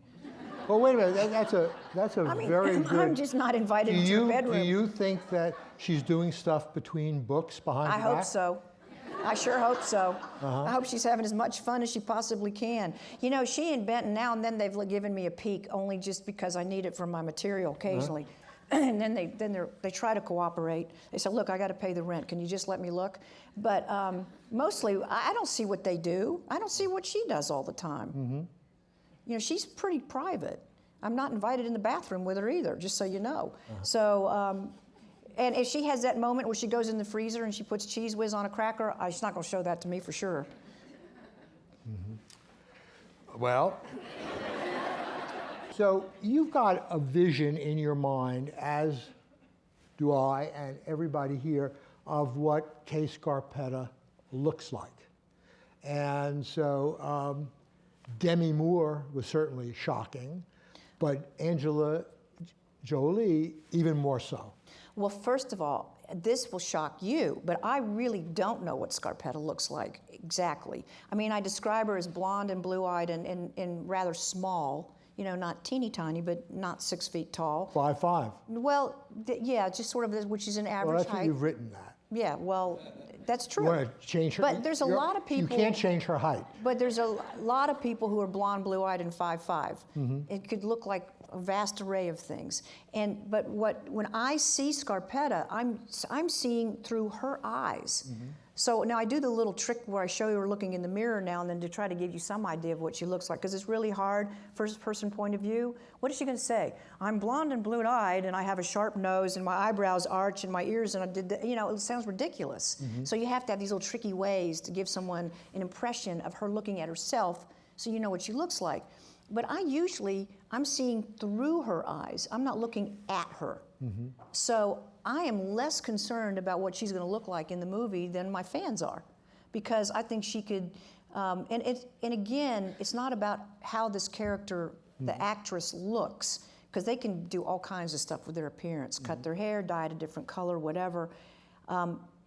Well, wait a minute. That's a very good. I'm just not invited into her bedroom. Do you think that she's doing stuff between books behind I your hope back? so. I sure hope so. I hope she's having as much fun as she possibly can. She and Benton, now and then they've given me a peek, only just because I need it for my material occasionally. And then they try to cooperate. They say, look, I got to pay the rent. Can you just let me look? But mostly, I don't see what they do. I don't see what she does all the time. She's pretty private. I'm not invited in the bathroom with her either, just so you know. So, and if she has that moment where she goes in the freezer and she puts Cheese Whiz on a cracker, she's not going to show that to me for sure. Well, so you've got a vision in your mind, as do I and everybody here, of what Kay Scarpetta looks like. And so Demi Moore was certainly shocking, but Angela Jolie even more so. Well, first of all, this will shock you, but I really don't know what Scarpetta looks like exactly. I mean, I describe her as blonde and blue-eyed and rather small, not teeny tiny, but not 6 feet tall. 5'5". Well, yeah, just sort of, which is an average Well, that's height. what you've written that. Yeah, well, that's true. You want to change her? But there's a lot of people. You can't change her height. But there's a lot of people who are blonde, blue-eyed, and 5'5". It could look like a vast array of things. But when I see Scarpetta, I'm seeing through her eyes. So now I do the little trick where I show you her looking in the mirror now and then to try to give you some idea of what she looks like, because it's really hard, first-person point of view. What is she going to say? I'm blonde and blue-eyed, and I have a sharp nose, and my eyebrows arch, and my ears, and I did the, it sounds ridiculous. So you have to have these little tricky ways to give someone an impression of her looking at herself so you know what she looks like. But I'm seeing through her eyes. I'm not looking at her. So I am less concerned about what she's going to look like in the movie than my fans are, because I think she could. And again, it's not about how this character, the actress, looks, because they can do all kinds of stuff with their appearance, cut their hair, dye it a different color, whatever.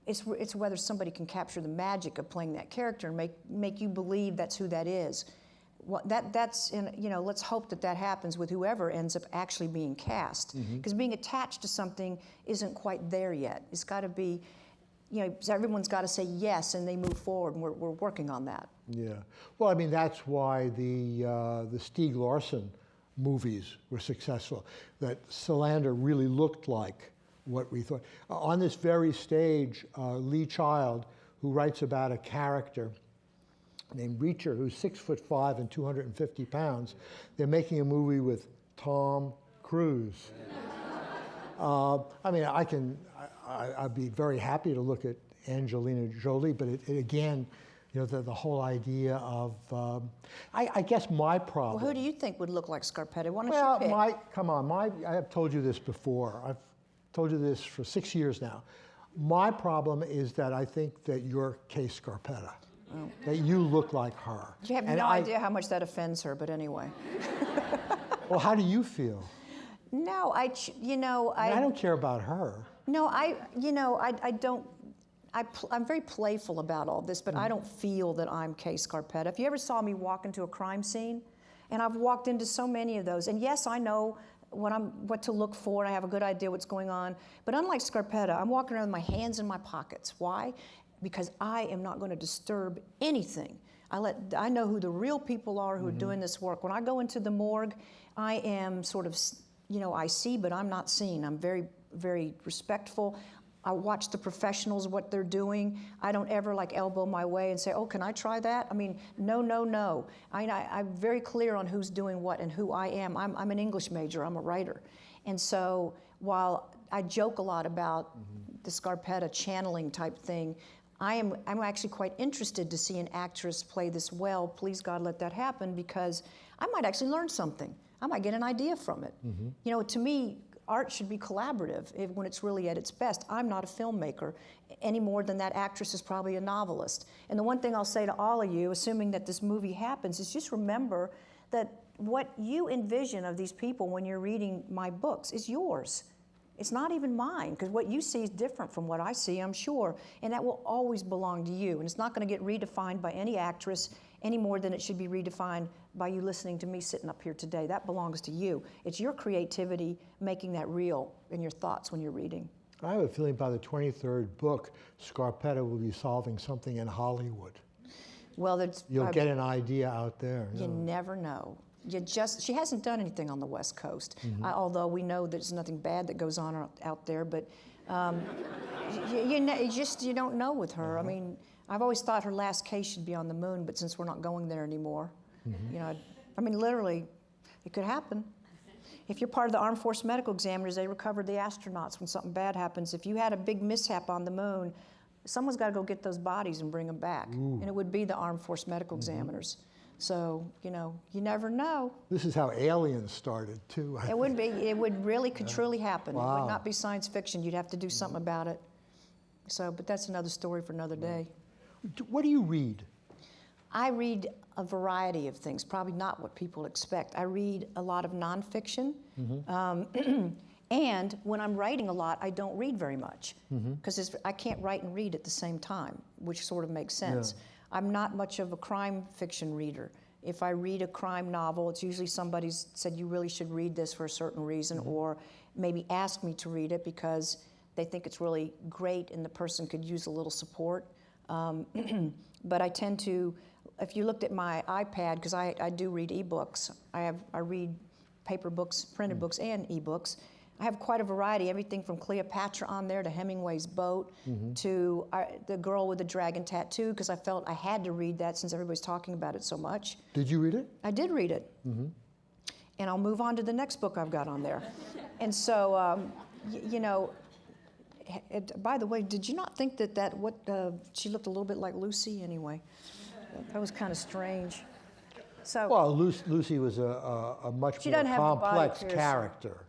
It's whether somebody can capture the magic of playing that character and make you believe that's who that is. Well, let's hope that happens with whoever ends up actually being cast. Because being attached to something isn't quite there yet. It's got to be, everyone's got to say yes and they move forward, and we're working on that. Yeah. Well, I mean, that's why the Stieg Larsson movies were successful. That Salander really looked like what we thought. On this very stage, Lee Child, who writes about a character named Reacher, who's 6'5" and 250 pounds. They're making a movie with Tom Cruise. I mean, I'd be very happy to look at Angelina Jolie, but again, the whole idea of, I guess my problem. Well, who do you think would look like Scarpetta? Why don't you pick? I have told you this before. I've told you this for 6 years now. My problem is that I think that you're Kay Scarpetta. That you look like her. You have no idea how much that offends her, but anyway. Well, how do you feel? No, I don't care about her. No, I don't. I'm very playful about all this, but I don't feel that I'm Kay Scarpetta. If you ever saw me walk into a crime scene, and I've walked into so many of those, and yes, I know what to look for, and I have a good idea what's going on. But unlike Scarpetta, I'm walking around with my hands in my pockets. Why? Because I am not going to disturb anything. I know who the real people are who are doing this work. When I go into the morgue, I am sort of, I see, but I'm not seen. I'm very, very respectful. I watch the professionals, what they're doing. I don't ever elbow my way and say, oh, can I try that? I mean, no. I'm very clear on who's doing what and who I am. I'm an English major, I'm a writer. And so while I joke a lot about the Scarpetta channeling type thing, I'm actually quite interested to see an actress play this well. Please God, let that happen, because I might actually learn something. I might get an idea from it. To me, art should be collaborative when it's really at its best. I'm not a filmmaker any more than that actress is probably a novelist. And the one thing I'll say to all of you, assuming that this movie happens, is just remember that what you envision of these people when you're reading my books is yours. It's not even mine, because what you see is different from what I see, I'm sure, and that will always belong to you. And it's not going to get redefined by any actress any more than it should be redefined by you listening to me sitting up here today. That belongs to you. It's your creativity making that real in your thoughts when you're reading. I have a feeling by the 23rd book, Scarpetta will be solving something in Hollywood. Well, You'll get an idea out there. You never know. She hasn't done anything on the West Coast, although we know there's nothing bad that goes on out there, but you don't know with her. I mean, I've always thought her last case should be on the moon, but since we're not going there anymore, you know, I mean, literally, it could happen. If you're part of the Armed Force Medical Examiners, they recover the astronauts when something bad happens. If you had a big mishap on the moon, someone's got to go get those bodies and bring them back. Ooh. And it would be the Armed Force Medical Examiners. So, you know, you never know. This is how Aliens started, too. It would be. It would really could truly happen. Wow. It would not be science fiction. You'd have to do something about it. So, but that's another story for another day. What do you read? I read a variety of things, probably not what people expect. I read a lot of nonfiction. And when I'm writing a lot, I don't read very much because I can't write and read at the same time, which sort of makes sense. Yeah. I'm not much of a crime fiction reader. If I read a crime novel, it's usually somebody's said you really should read this for a certain reason, or maybe ask me to read it because they think it's really great and the person could use a little support. But I tend to, if you looked at my iPad, because I do read ebooks, I read paper books, printed books, and ebooks. I have quite a variety, everything from Cleopatra on there to Hemingway's Boat to The Girl with the Dragon Tattoo, because I felt I had to read that since everybody's talking about it so much. Did you read it? I did read it. And I'll move on to the next book I've got on there. And so, you know, by the way, did you not think that she looked a little bit like Lucy anyway? That was kind of strange. So, Well, Lucy was a much She more doesn't have the body complex piercing. character.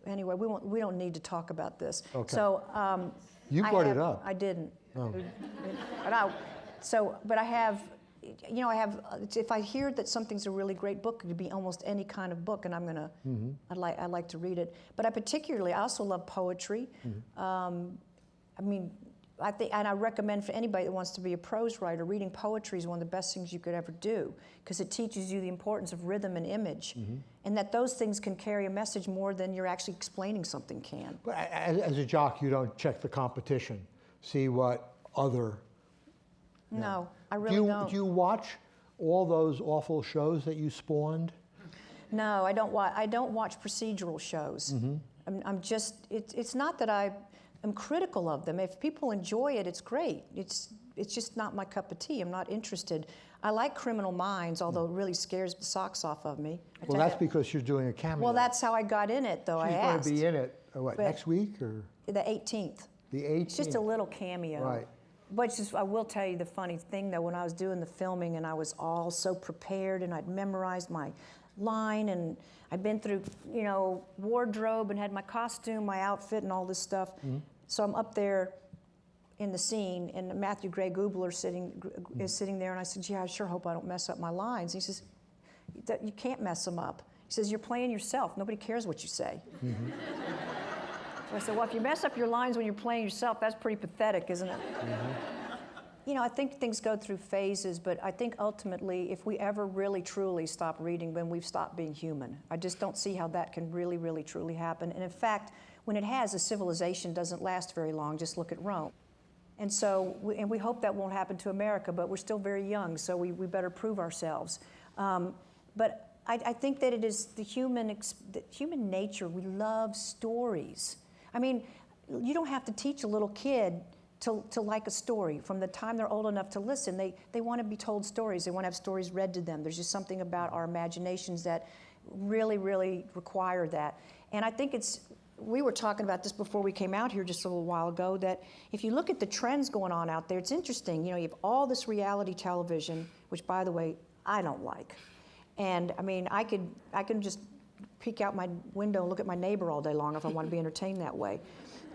anyway, we don't need to talk about this. Okay. So You brought it up. I didn't. Oh. But I have, you know, if I hear that something's a really great book, it could be almost any kind of book, and I'm gonna, I like to read it. But I also love poetry. I mean, I think, and I recommend for anybody that wants to be a prose writer, reading poetry is one of the best things you could ever do, because it teaches you the importance of rhythm and image, and that those things can carry a message more than you're actually explaining something can. But as a jock, you don't check the competition, see what other. No, I really don't. Do you watch all those awful shows that you spawned? No, I don't watch procedural shows. I'm just. It's not that I am critical of them. If people enjoy it, it's great. It's just not my cup of tea. I'm not interested. I like Criminal Minds, although it really scares the socks off of me. Well, that's because you're doing a cameo. Well, that's how I got in it, though. She's I going asked. to be in it, what, But- next week or The 18th. the 18th? It's just a little cameo. Right. But I will tell you the funny thing, though, when I was doing the filming and I was all so prepared and I'd memorized my line and I'd been through, you know, wardrobe and had my costume, my outfit, and all this stuff. So I'm up there in the scene, and Matthew Gray Gubler is sitting there, and I said, "Yeah, I sure hope I don't mess up my lines." He says, "You can't mess them up." He says, "You're playing yourself. Nobody cares what you say." So I said, "Well, if you mess up your lines when you're playing yourself, that's pretty pathetic, isn't it?" You know, I think things go through phases, but I think ultimately, if we ever really truly stop reading, then we've stopped being human. I just don't see how that can really, really, truly happen. And in fact, when it has, a civilization doesn't last very long. Just look at Rome. And so, we hope that won't happen to America, but we're still very young, so we better prove ourselves. But I think that it is the human nature. We love stories. I mean, you don't have to teach a little kid to like a story. From the time they're old enough to listen, they want to be told stories. They want to have stories read to them. There's just something about our imaginations that really, really require that. And I think we were talking about this before we came out here just a little while ago, that if you look at the trends going on out there, it's interesting. You know, you have all this reality television, which, by the way, I don't like. And I mean, I can just peek out my window and look at my neighbor all day long if I want to be entertained that way.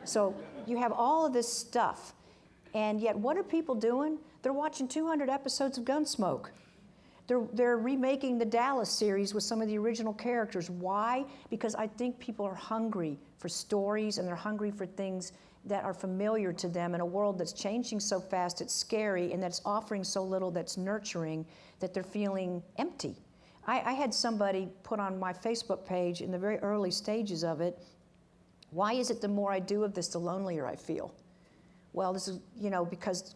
So you have all of this stuff, and yet what are people doing? They're watching 200 episodes of Gunsmoke. They're remaking the Dallas series with some of the original characters. Why? Because I think people are hungry for stories, and they're hungry for things that are familiar to them in a world that's changing so fast, it's scary, and that's offering so little that's nurturing, that they're feeling empty. I had somebody put on my Facebook page in the very early stages of it, why is it the more I do of this, the lonelier I feel? Well, this is, because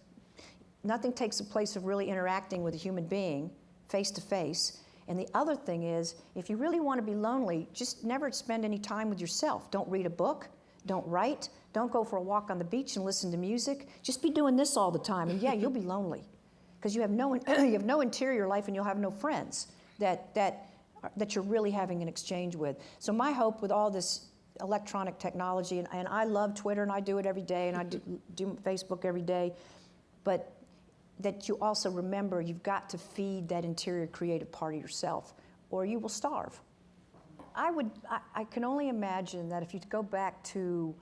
nothing takes the place of really interacting with a human being face to face. And the other thing is, if you really want to be lonely, just never spend any time with yourself. Don't read a book, don't write, don't go for a walk on the beach and listen to music. Just be doing this all the time, and yeah, you'll be lonely, because you have no interior life, and you'll have no friends that you're really having an exchange with. So my hope with all this electronic technology, and I love Twitter, and I do it every day, and I do Facebook every day, but that you also remember you've got to feed that interior creative part of yourself, or you will starve. I can only imagine that if you go back to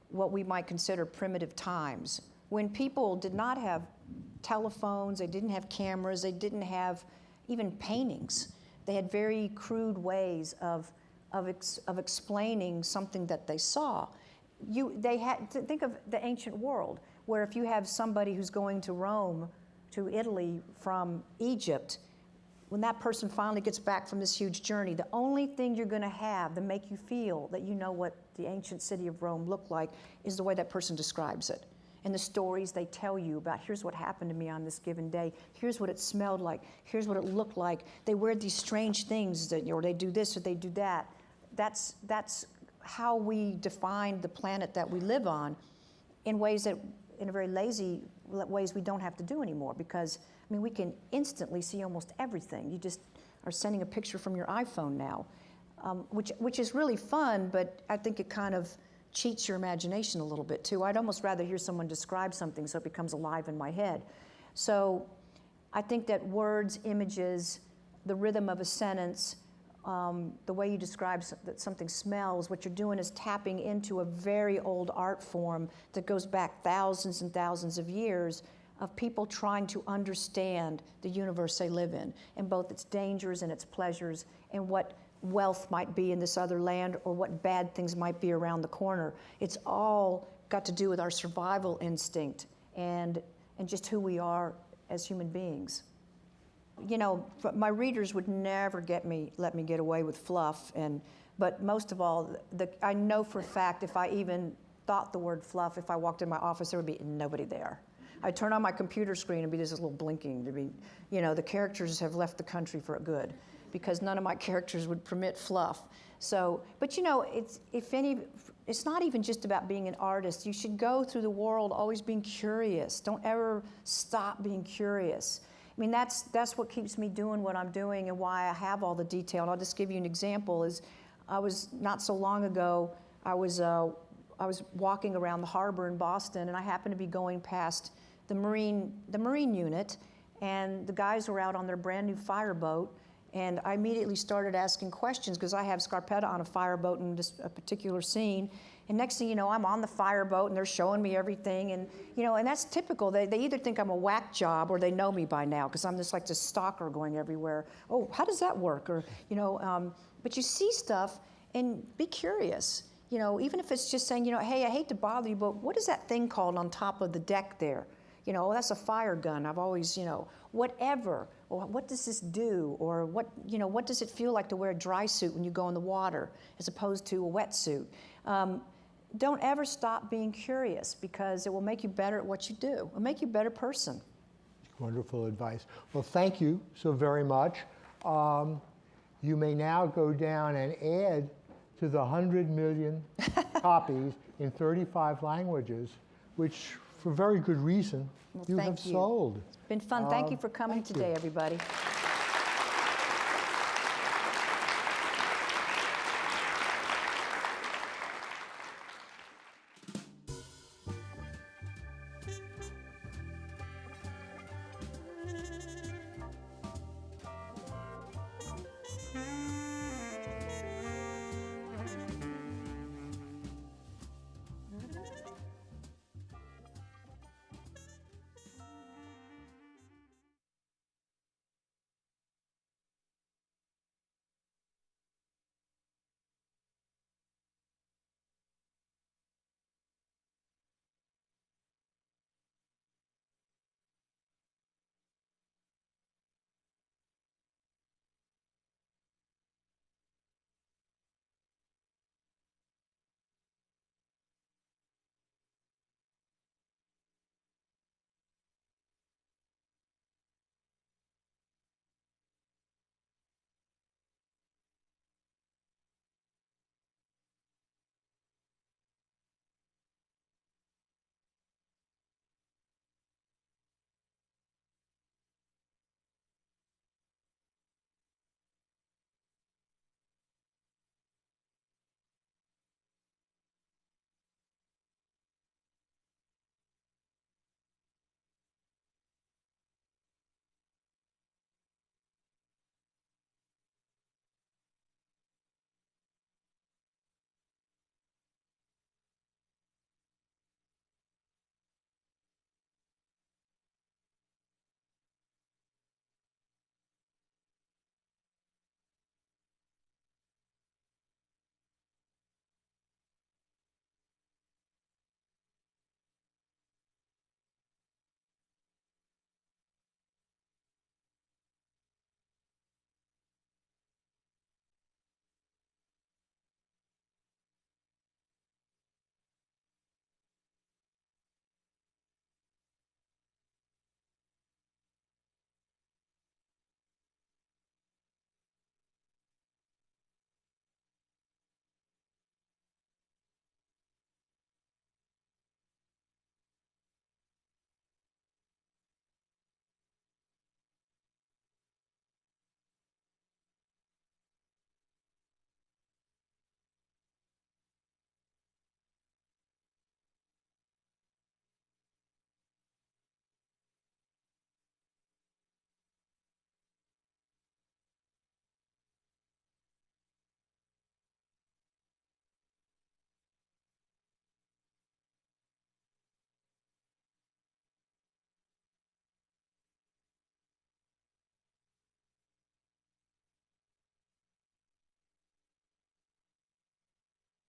what we might consider primitive times, when people did not have telephones, they didn't have cameras, they didn't have even paintings. They had very crude ways of explaining something that they saw. They had to think of the ancient world, where if you have somebody who's going to Rome, to Italy from Egypt, when that person finally gets back from this huge journey, the only thing you're going to have to make you feel that you know what the ancient city of Rome looked like is the way that person describes it. And the stories they tell you about, here's what happened to me on this given day, here's what it smelled like, here's what it looked like. They wear these strange things, or they do this or they do that. That's how we define the planet that we live on, in ways that, in a very lazy ways, we don't have to do anymore, because we can instantly see almost everything. You just are sending a picture from your iPhone now, which is really fun, but I think it kind of cheats your imagination a little bit too. I'd almost rather hear someone describe something so it becomes alive in my head. So I think that words, images, the rhythm of a sentence, the way you describe that something smells, what you're doing is tapping into a very old art form that goes back thousands and thousands of years of people trying to understand the universe they live in, and both its dangers and its pleasures, and what wealth might be in this other land, or what bad things might be around the corner. It's all got to do with our survival instinct and just who we are as human beings. My readers would never let me get away with fluff, but most of all, I know for a fact if I even thought the word fluff, if I walked in my office, there would be nobody there. I'd turn on my computer screen and be this little blinking to be, the characters have left the country for good, because none of my characters would permit fluff. So, but it's not even just about being an artist. You should go through the world always being curious. Don't ever stop being curious. That's what keeps me doing what I'm doing, and why I have all the detail. And I'll just give you an example. I was not so long ago, I was walking around the harbor in Boston, and I happened to be going past the Marine unit, and the guys were out on their brand new fireboat, and I immediately started asking questions, because I have Scarpetta on a fireboat in a particular scene. And next thing you know, I'm on the fireboat, and they're showing me everything, and and that's typical. They either think I'm a whack job, or they know me by now, because I'm just like this stalker going everywhere. Oh, how does that work? Or but you see stuff, and be curious. Even if it's just saying, hey, I hate to bother you, but what is that thing called on top of the deck there? That's a fire gun. I've always, whatever. Or what does this do? Or what does it feel like to wear a dry suit when you go in the water, as opposed to a wetsuit? Don't ever stop being curious, because it will make you better at what you do. It'll make you a better person. Wonderful advice. Well, thank you so very much. You may now go down and add to the 100 million copies in 35 languages, which, for very good reason, you have sold. It's been fun. Thank you for coming today, everybody.